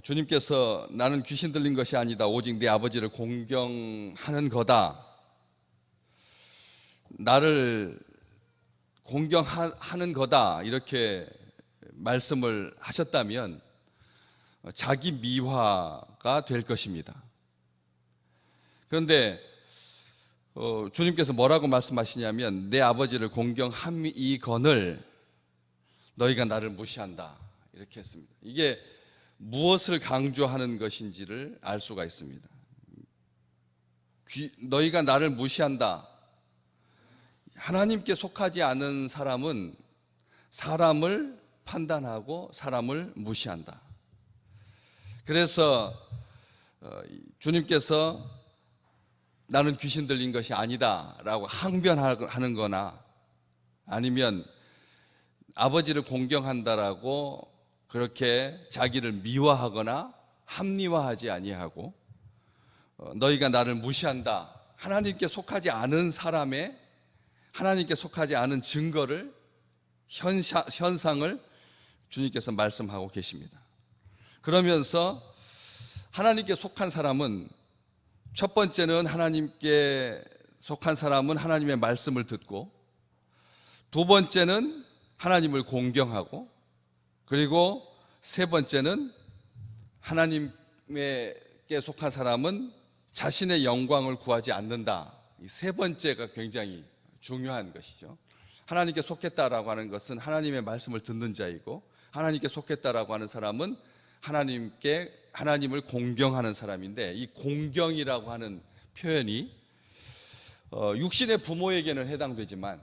주님께서 나는 귀신 들린 것이 아니다. 오직 네 아버지를 공경하는 거다. 나를 공경하는 거다. 이렇게 말씀을 하셨다면 자기 미화가 될 것입니다. 그런데 주님께서 뭐라고 말씀하시냐면 내 아버지를 공경함이거늘 너희가 나를 무시한다. 이렇게 했습니다. 이게 무엇을 강조하는 것인지를 알 수가 있습니다. 너희가 나를 무시한다. 하나님께 속하지 않은 사람은 사람을 판단하고 사람을 무시한다. 그래서 주님께서 나는 귀신 들린 것이 아니다 라고 항변하는 거나 아니면 아버지를 공경한다라고 그렇게 자기를 미화하거나 합리화하지 아니하고 너희가 나를 무시한다. 하나님께 속하지 않은 사람의 하나님께 속하지 않은 증거를 현상을 주님께서 말씀하고 계십니다. 그러면서 하나님께 속한 사람은 첫 번째는 하나님께 속한 사람은 하나님의 말씀을 듣고 두 번째는 하나님을 공경하고 그리고 세 번째는 하나님께 속한 사람은 자신의 영광을 구하지 않는다. 이 세 번째가 굉장히 중요한 것이죠. 하나님께 속했다라고 하는 것은 하나님의 말씀을 듣는 자이고 하나님께 속했다라고 하는 사람은 하나님을 공경하는 사람인데 이 공경이라고 하는 표현이 육신의 부모에게는 해당되지만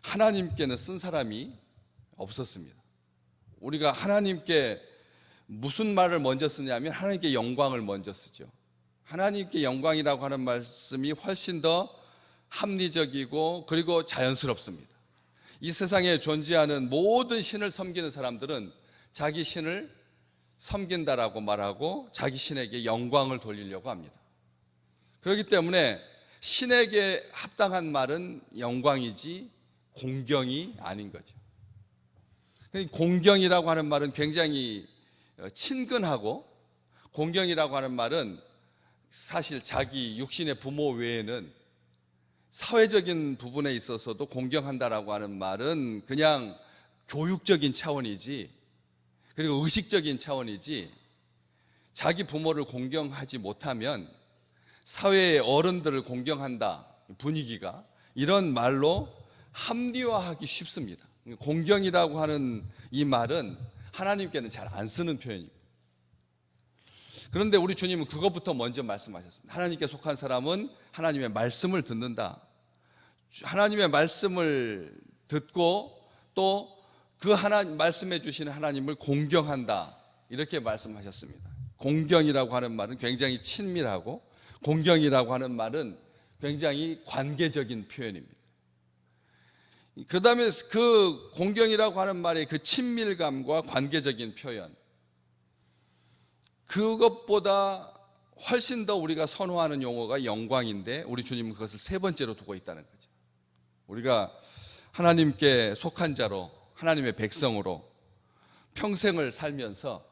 하나님께는 쓴 사람이 없었습니다. 우리가 하나님께 무슨 말을 먼저 쓰냐면 하나님께 영광을 먼저 쓰죠. 하나님께 영광이라고 하는 말씀이 훨씬 더 합리적이고 그리고 자연스럽습니다. 이 세상에 존재하는 모든 신을 섬기는 사람들은 자기 신을 섬긴다라고 말하고 자기 신에게 영광을 돌리려고 합니다. 그렇기 때문에 신에게 합당한 말은 영광이지 공경이 아닌 거죠. 공경이라고 하는 말은 굉장히 친근하고 공경이라고 하는 말은 사실 자기 육신의 부모 외에는 사회적인 부분에 있어서도 공경한다라고 하는 말은 그냥 교육적인 차원이지 그리고 의식적인 차원이지 자기 부모를 공경하지 못하면 사회의 어른들을 공경한다 분위기가 이런 말로 합리화하기 쉽습니다. 공경이라고 하는 이 말은 하나님께는 잘 안 쓰는 표현입니다. 그런데 우리 주님은 그것부터 먼저 말씀하셨습니다. 하나님께 속한 사람은 하나님의 말씀을 듣는다. 하나님의 말씀을 듣고 또 그 하나님 말씀해 주시는 하나님을 공경한다. 이렇게 말씀하셨습니다. 공경이라고 하는 말은 굉장히 친밀하고 공경이라고 하는 말은 굉장히 관계적인 표현입니다. 그 다음에 그 공경이라고 하는 말의 그 친밀감과 관계적인 표현 그것보다 훨씬 더 우리가 선호하는 용어가 영광인데 우리 주님은 그것을 세 번째로 두고 있다는 거죠. 우리가 하나님께 속한 자로 하나님의 백성으로 평생을 살면서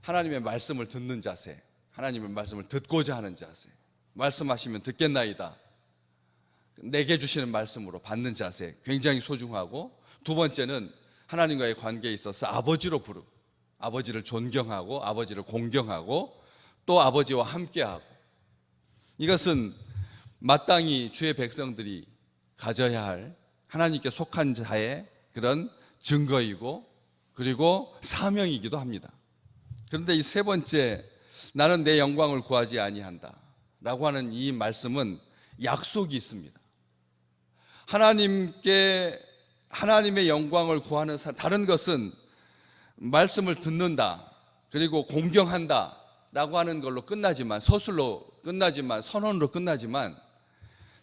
하나님의 말씀을 듣는 자세 하나님의 말씀을 듣고자 하는 자세 말씀하시면 듣겠나이다 내게 주시는 말씀으로 받는 자세 굉장히 소중하고 두 번째는 하나님과의 관계에 있어서 아버지로 부르고 아버지를 존경하고 아버지를 공경하고 또 아버지와 함께하고 이것은 마땅히 주의 백성들이 가져야 할 하나님께 속한 자의 그런 증거이고 그리고 사명이기도 합니다. 그런데 이 세 번째 나는 내 영광을 구하지 아니한다 라고 하는 이 말씀은 약속이 있습니다. 하나님의 영광을 구하는 다른 것은 말씀을 듣는다 그리고 공경한다 라고 하는 걸로 끝나지만 서술로 끝나지만 선언으로 끝나지만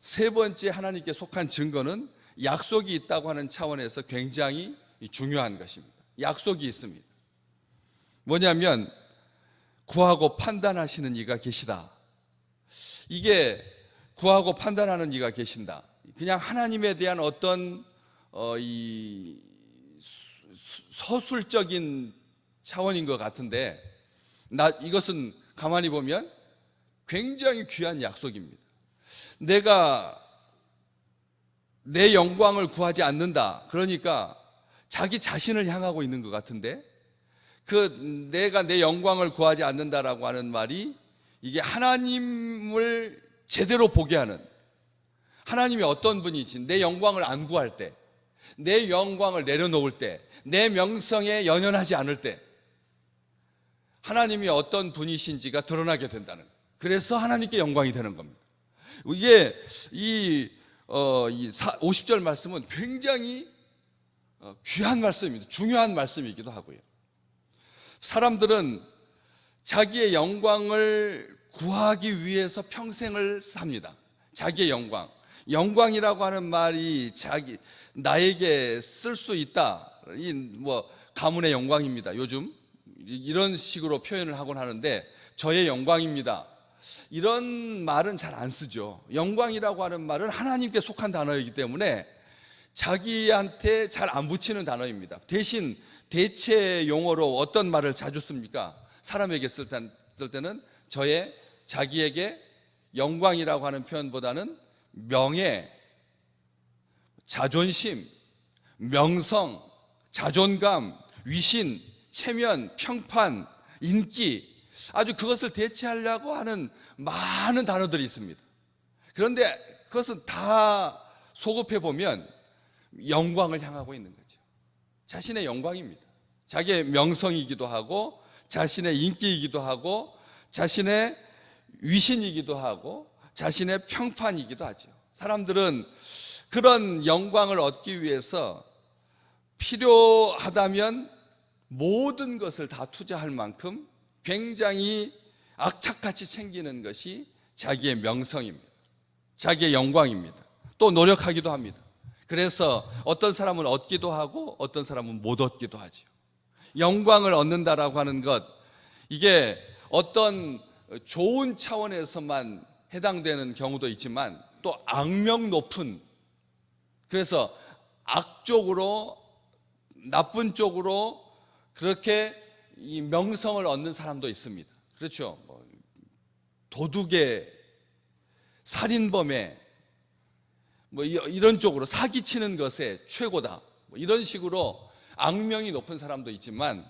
세 번째 하나님께 속한 증거는 약속이 있다고 하는 차원에서 굉장히 중요한 것입니다. 약속이 있습니다. 뭐냐면 구하고 판단하시는 이가 계시다. 이게 구하고 판단하는 이가 계신다. 그냥 하나님에 대한 어떤 이 서술적인 차원인 것 같은데 이것은 가만히 보면 굉장히 귀한 약속입니다. 내가 내 영광을 구하지 않는다. 그러니까 자기 자신을 향하고 있는 것 같은데, 내가 내 영광을 구하지 않는다라고 하는 말이 이게 하나님을 제대로 보게 하는, 하나님이 어떤 분이지, 내 영광을 안 구할 때, 내 영광을 내려놓을 때, 내 명성에 연연하지 않을 때 하나님이 어떤 분이신지가 드러나게 된다는 거예요. 그래서 하나님께 영광이 되는 겁니다. 이게 이 50절 말씀은 굉장히 귀한 말씀입니다. 중요한 말씀이기도 하고요. 사람들은 자기의 영광을 구하기 위해서 평생을 삽니다. 자기의 영광이라고 하는 말이 나에게 쓸 수 있다. 가문의 영광입니다. 요즘 이런 식으로 표현을 하곤 하는데, 저의 영광입니다. 이런 말은 잘 안 쓰죠. 영광이라고 하는 말은 하나님께 속한 단어이기 때문에 자기한테 잘 안 붙이는 단어입니다. 대신 대체 용어로 어떤 말을 자주 씁니까? 사람에게 쓸 때는 자기에게 영광이라고 하는 표현보다는 명예, 자존심, 명성, 자존감, 위신, 체면, 평판, 인기, 아주 그것을 대체하려고 하는 많은 단어들이 있습니다. 그런데 그것은 다 소급해 보면 영광을 향하고 있는 거죠. 자신의 영광입니다. 자기의 명성이기도 하고, 자신의 인기이기도 하고, 자신의 위신이기도 하고, 자신의 평판이기도 하죠. 사람들은 그런 영광을 얻기 위해서 필요하다면 모든 것을 다 투자할 만큼 굉장히 악착같이 챙기는 것이 자기의 명성입니다. 자기의 영광입니다. 또 노력하기도 합니다. 그래서 어떤 사람은 얻기도 하고 어떤 사람은 못 얻기도 하죠. 영광을 얻는다라고 하는 것, 이게 어떤 좋은 차원에서만 해당되는 경우도 있지만 또 악명 높은, 그래서 악적으로, 나쁜 쪽으로 그렇게 이 명성을 얻는 사람도 있습니다. 그렇죠. 도둑의, 살인범의, 이런 쪽으로 사기치는 것에 최고다, 이런 식으로 악명이 높은 사람도 있지만,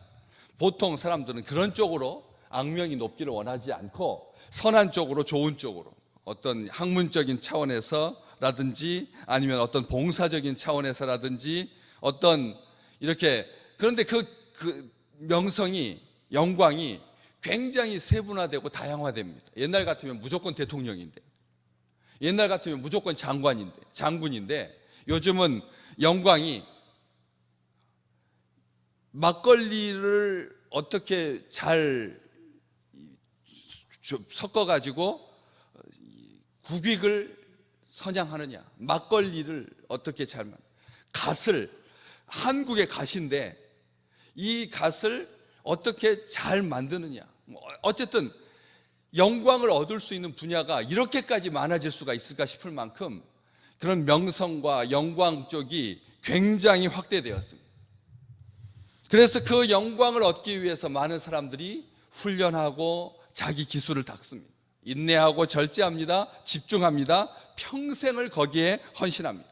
보통 사람들은 그런 쪽으로 악명이 높기를 원하지 않고 선한 쪽으로, 좋은 쪽으로, 어떤 학문적인 차원에서라든지 아니면 어떤 봉사적인 차원에서라든지 어떤 이렇게, 그런데 그 명성이, 영광이 굉장히 세분화되고 다양화됩니다. 옛날 같으면 무조건 대통령인데, 옛날 같으면 무조건 장군인데 요즘은 영광이 막걸리를 어떻게 잘 섞어가지고 국익을 선양하느냐, 막걸리를 어떻게 갓을, 한국의 갓인데 이 갓을 어떻게 잘 만드느냐, 어쨌든 영광을 얻을 수 있는 분야가 이렇게까지 많아질 수가 있을까 싶을 만큼 그런 명성과 영광 쪽이 굉장히 확대되었습니다. 그래서 그 영광을 얻기 위해서 많은 사람들이 훈련하고 자기 기술을 닦습니다. 인내하고 절제합니다. 집중합니다. 평생을 거기에 헌신합니다.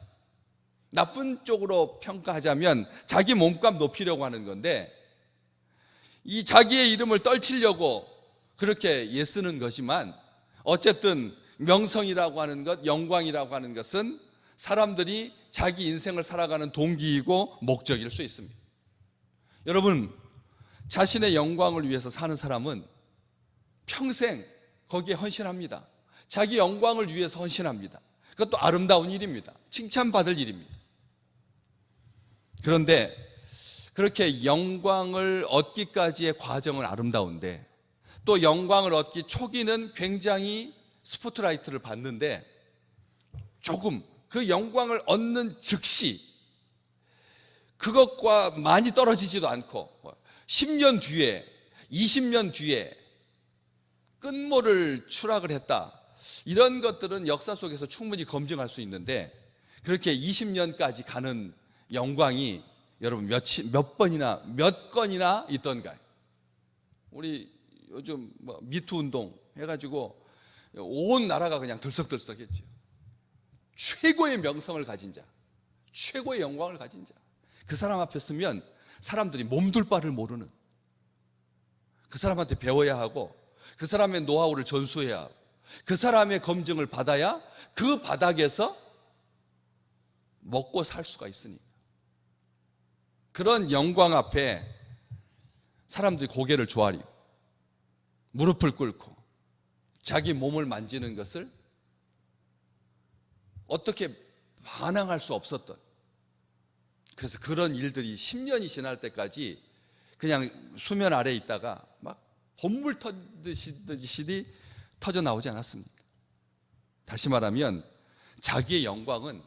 나쁜 쪽으로 평가하자면 자기 몸값 높이려고 하는 건데, 이 자기의 이름을 떨치려고 그렇게 애쓰는 것이지만, 어쨌든 명성이라고 하는 것, 영광이라고 하는 것은 사람들이 자기 인생을 살아가는 동기이고 목적일 수 있습니다. 여러분, 자신의 영광을 위해서 사는 사람은 평생 거기에 헌신합니다. 자기 영광을 위해서 헌신합니다. 그것도 아름다운 일입니다. 칭찬받을 일입니다. 그런데 그렇게 영광을 얻기까지의 과정은 아름다운데, 또 영광을 얻기 초기는 굉장히 스포트라이트를 받는데, 조금 그 영광을 얻는 즉시 그것과 많이 떨어지지도 않고 10년 뒤에, 20년 뒤에 끝모를 추락을 했다, 이런 것들은 역사 속에서 충분히 검증할 수 있는데, 그렇게 20년까지 가는 영광이 여러분 몇 건이나 있던가요? 우리 요즘 뭐 미투 운동 해가지고 온 나라가 그냥 들썩들썩했죠. 최고의 명성을 가진 자, 최고의 영광을 가진 자, 그 사람 앞에 서면 사람들이 몸둘 바를 모르는, 그 사람한테 배워야 하고 그 사람의 노하우를 전수해야 하고 그 사람의 검증을 받아야 그 바닥에서 먹고 살 수가 있으니까. 그런 영광 앞에 사람들이 고개를 조아리고 무릎을 꿇고 자기 몸을 만지는 것을 어떻게 반항할 수 없었던, 그래서 그런 일들이 10년이 지날 때까지 그냥 수면 아래에 있다가 막 본물 터지듯이 터져 나오지 않았습니까? 다시 말하면 자기의 영광은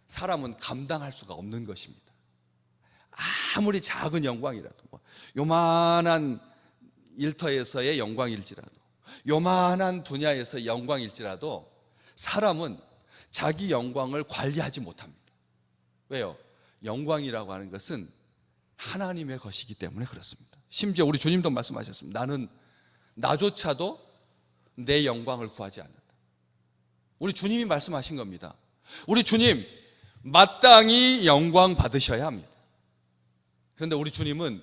사람은 감당할 수가 없는 것입니다. 아무리 작은 영광이라도, 요만한 일터에서의 영광일지라도, 요만한 분야에서의 영광일지라도 사람은 자기 영광을 관리하지 못합니다. 왜요? 영광이라고 하는 것은 하나님의 것이기 때문에 그렇습니다. 심지어 우리 주님도 말씀하셨습니다. 나는 나조차도 내 영광을 구하지 않는다. 우리 주님이 말씀하신 겁니다. 우리 주님 마땅히 영광 받으셔야 합니다. 그런데 우리 주님은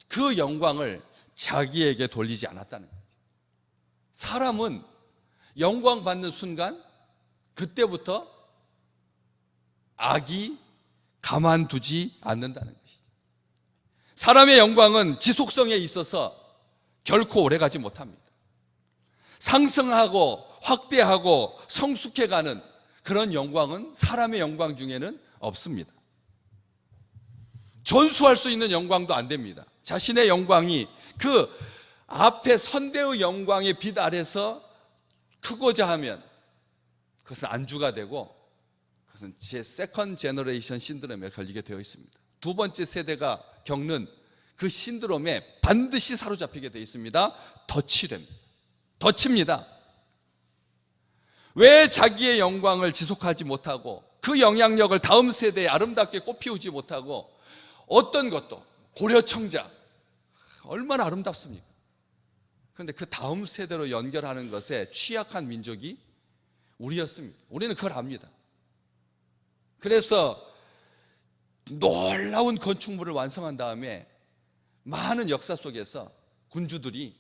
그 영광을 자기에게 돌리지 않았다는 거죠. 사람은 영광 받는 순간 그때부터 악이 가만두지 않는다는 것이죠. 사람의 영광은 지속성에 있어서 결코 오래가지 못합니다. 상승하고 확대하고 성숙해가는 그런 영광은 사람의 영광 중에는 없습니다. 전수할 수 있는 영광도 안 됩니다. 자신의 영광이 그 앞에 선대의 영광의 빛 아래서 크고자 하면 그것은 안주가 되고, 그것은 제 세컨드 제너레이션 신드롬에 걸리게 되어 있습니다. 두 번째 세대가 겪는 그 신드롬에 반드시 사로잡히게 되어 있습니다. 덫입니다. 덫입니다. 왜 자기의 영광을 지속하지 못하고 그 영향력을 다음 세대에 아름답게 꽃피우지 못하고, 어떤 것도 고려청자 얼마나 아름답습니까? 그런데 그 다음 세대로 연결하는 것에 취약한 민족이 우리였습니다. 우리는 그걸 압니다. 그래서 놀라운 건축물을 완성한 다음에 많은 역사 속에서 군주들이,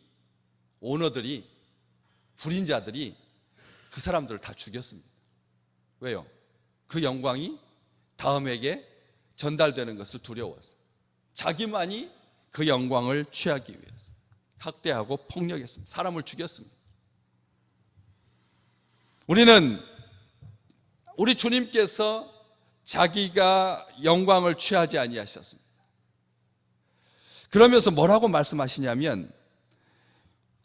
오너들이, 불인자들이 그 사람들을 다 죽였습니다. 왜요? 그 영광이 다음에게 전달되는 것을 두려워서, 자기만이 그 영광을 취하기 위해서 학대하고 폭력했습니다. 사람을 죽였습니다. 우리 주님께서 자기가 영광을 취하지 아니하셨습니다. 그러면서 뭐라고 말씀하시냐면,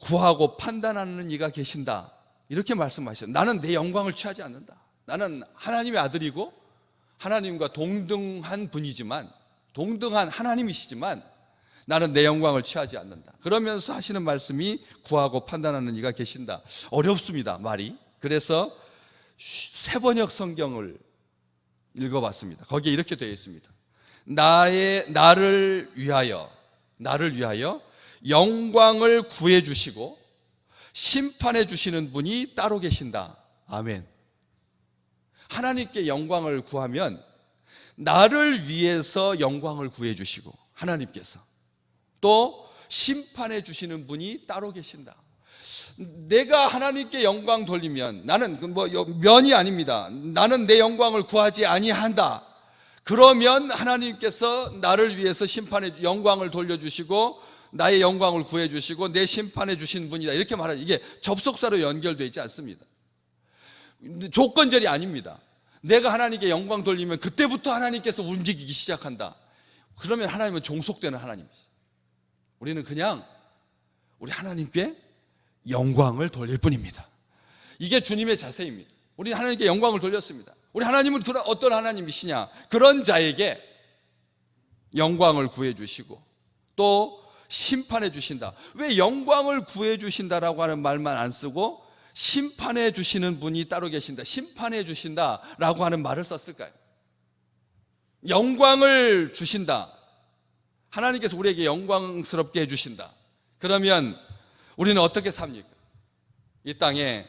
구하고 판단하는 이가 계신다, 이렇게 말씀하셨어요. 나는 내 영광을 취하지 않는다. 나는 하나님의 아들이고 하나님과 동등한 분이지만, 동등한 하나님이시지만 나는 내 영광을 취하지 않는다. 그러면서 하시는 말씀이 구하고 판단하는 이가 계신다. 어렵습니다, 말이. 그래서 세번역 성경을 읽어봤습니다. 거기에 이렇게 되어 있습니다. 나를 위하여 영광을 구해 주시고 심판해 주시는 분이 따로 계신다. 아멘. 하나님께 영광을 구하면 나를 위해서 영광을 구해 주시고, 하나님께서 또 심판해 주시는 분이 따로 계신다. 내가 하나님께 영광 돌리면, 나는 면이 아닙니다. 나는 내 영광을 구하지 아니한다. 그러면 하나님께서 나를 위해서 영광을 돌려주시고 나의 영광을 구해주시고 내 심판해 주신 분이다, 이렇게 말하죠. 이게 접속사로 연결되어 있지 않습니다. 조건절이 아닙니다. 내가 하나님께 영광 돌리면 그때부터 하나님께서 움직이기 시작한다. 그러면 하나님은 종속되는 하나님이죠. 우리는 그냥 우리 하나님께 영광을 돌릴 뿐입니다. 이게 주님의 자세입니다. 우리 하나님께 영광을 돌렸습니다. 우리 하나님은 어떤 하나님이시냐? 그런 자에게 영광을 구해주시고 또 심판해 주신다. 왜 영광을 구해 주신다라고 하는 말만 안 쓰고 심판해 주시는 분이 따로 계신다, 심판해 주신다라고 하는 말을 썼을까요? 영광을 주신다, 하나님께서 우리에게 영광스럽게 해주신다. 그러면 우리는 어떻게 삽니까? 이 땅에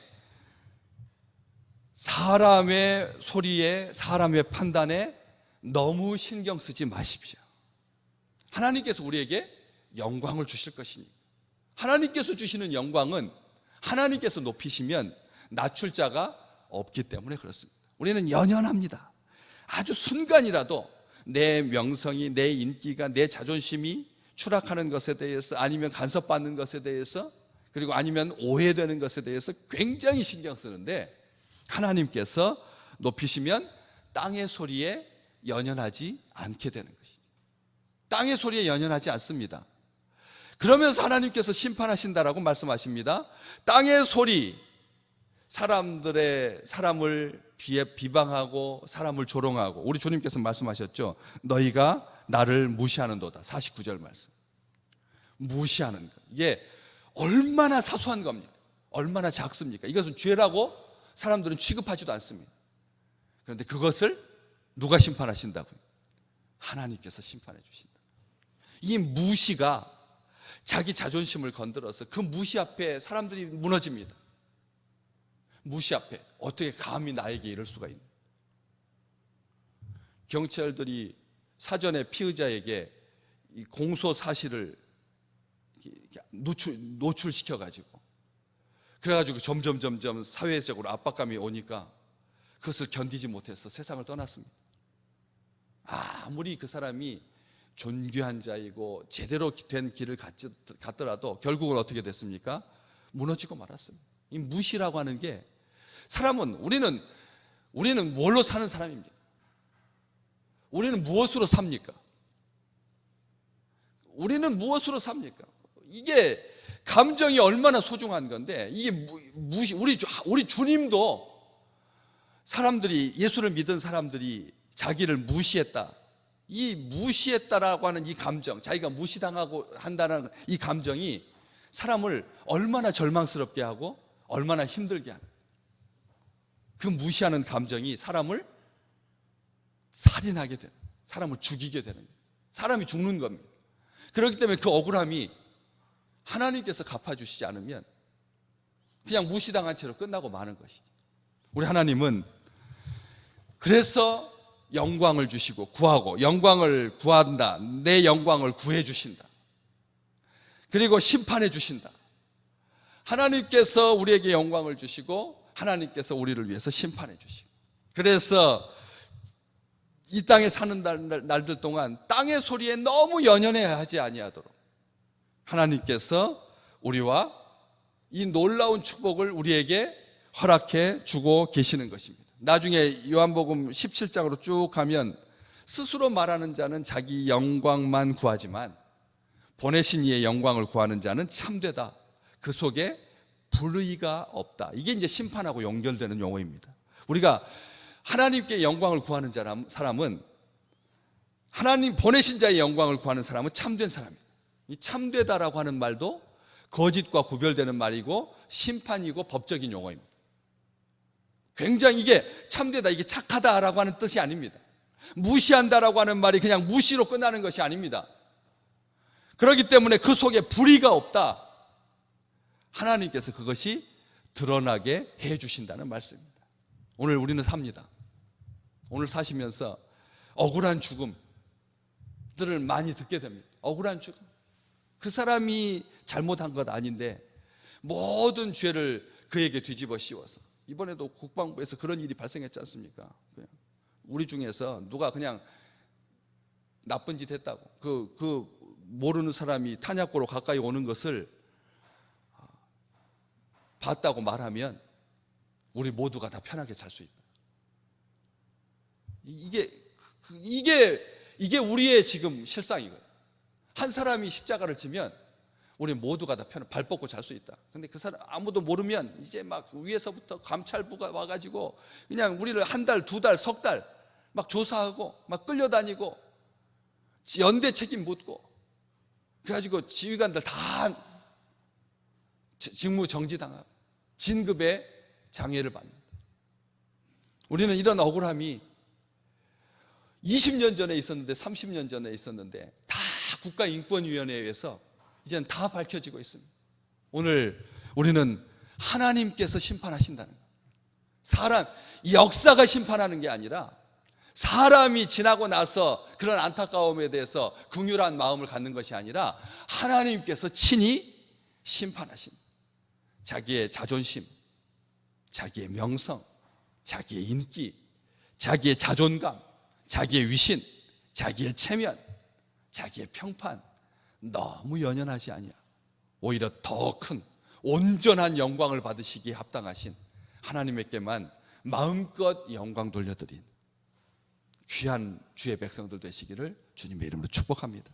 사람의 소리에, 사람의 판단에 너무 신경 쓰지 마십시오. 하나님께서 우리에게 영광을 주실 것이니, 하나님께서 주시는 영광은 하나님께서 높이시면 낮출 자가 없기 때문에 그렇습니다. 우리는 연연합니다. 아주 순간이라도 내 명성이, 내 인기가, 내 자존심이 추락하는 것에 대해서, 아니면 간섭받는 것에 대해서, 그리고 아니면 오해되는 것에 대해서 굉장히 신경 쓰는데, 하나님께서 높이시면 땅의 소리에 연연하지 않게 되는 것이죠. 땅의 소리에 연연하지 않습니다. 그러면서 하나님께서 심판하신다라고 말씀하십니다. 땅의 소리, 사람을 비방하고 사람을 조롱하고, 우리 주님께서 말씀하셨죠. 너희가 나를 무시하는도다. 49절 말씀. 무시하는 것, 이게 얼마나 사소한 겁니까? 얼마나 작습니까? 이것은 죄라고 사람들은 취급하지도 않습니다. 그런데 그것을 누가 심판하신다고요? 하나님께서 심판해 주신다. 이 무시가 자기 자존심을 건드려서 그 무시 앞에 사람들이 무너집니다. 무시 앞에 어떻게 감히 나에게 이럴 수가 있나? 경찰들이 사전에 피의자에게 이 공소 사실을 노출시켜가지고, 그래가지고 점점 사회적으로 압박감이 오니까 그것을 견디지 못해서 세상을 떠났습니다. 아무리 그 사람이 존귀한 자이고 제대로 된 길을 갔더라도 결국은 어떻게 됐습니까? 무너지고 말았습니다. 이 무시라고 하는 게, 사람은, 우리는 뭘로 사는 사람입니다. 우리는 무엇으로 삽니까? 우리는 무엇으로 삽니까? 이게 감정이 얼마나 소중한 건데, 이게 무시, 우리 주님도 사람들이, 예수를 믿은 사람들이 자기를 무시했다, 이 무시했다라고 하는 이 감정, 자기가 무시당하고 한다는 이 감정이 사람을 얼마나 절망스럽게 하고 얼마나 힘들게 하는, 그 무시하는 감정이 사람을 살인하게 되는, 사람을 죽이게 되는, 사람이 죽는 겁니다. 그렇기 때문에 그 억울함이 하나님께서 갚아주시지 않으면 그냥 무시당한 채로 끝나고 마는 것이지. 우리 하나님은 그래서 영광을 주시고 구하고, 영광을 구한다, 내 영광을 구해 주신다, 그리고 심판해 주신다. 하나님께서 우리에게 영광을 주시고 하나님께서 우리를 위해서 심판해 주시고, 그래서 이 땅에 사는 날들 동안 땅의 소리에 너무 연연해하지 아니하도록 하나님께서 우리와 이 놀라운 축복을 우리에게 허락해 주고 계시는 것입니다. 나중에 요한복음 17장으로 쭉 가면, 스스로 말하는 자는 자기 영광만 구하지만 보내신 이의 영광을 구하는 자는 참되다, 그 속에 불의가 없다. 이게 이제 심판하고 연결되는 용어입니다. 우리가 하나님께 영광을 구하는 사람은, 하나님 보내신 자의 영광을 구하는 사람은 참된 사람입니다. 이 참되다라고 하는 말도 거짓과 구별되는 말이고 심판이고 법적인 용어입니다. 굉장히 이게 참되다, 이게 착하다라고 하는 뜻이 아닙니다. 무시한다라고 하는 말이 그냥 무시로 끝나는 것이 아닙니다. 그렇기 때문에 그 속에 불의가 없다, 하나님께서 그것이 드러나게 해 주신다는 말씀입니다. 오늘 우리는 삽니다. 오늘 사시면서 억울한 죽음들을 많이 듣게 됩니다. 억울한 죽음, 그 사람이 잘못한 것 아닌데 모든 죄를 그에게 뒤집어 씌워서, 이번에도 국방부에서 그런 일이 발생했지 않습니까? 우리 중에서 누가 그냥 나쁜 짓 했다고, 그 모르는 사람이 탄약고로 가까이 오는 것을 봤다고 말하면 우리 모두가 다 편하게 잘 수 있다. 이게 우리의 지금 실상이거든요. 한 사람이 십자가를 지면 우리 모두가 다 발 뻗고 잘 수 있다. 근데 그 사람 아무도 모르면 이제 막 위에서부터 감찰부가 와가지고 그냥 우리를 한 달, 두 달, 석 달 막 조사하고 막 끌려다니고 연대 책임 묻고, 그래가지고 지휘관들 다 직무 정지당하고 진급에 장애를 받는다. 우리는 이런 억울함이 20년 전에 있었는데, 30년 전에 있었는데 다 국가인권위원회에서 이제는 다 밝혀지고 있습니다. 오늘 우리는 하나님께서 심판하신다는 거예요. 이 역사가 심판하는 게 아니라 사람이 지나고 나서 그런 안타까움에 대해서 긍휼한 마음을 갖는 것이 아니라 하나님께서 친히 심판하신, 자기의 자존심, 자기의 명성, 자기의 인기, 자기의 자존감, 자기의 위신, 자기의 체면, 자기의 평판 너무 연연하지 아니야. 오히려 더 큰 온전한 영광을 받으시기에 합당하신 하나님께만 마음껏 영광 돌려드린 귀한 주의 백성들 되시기를 주님의 이름으로 축복합니다.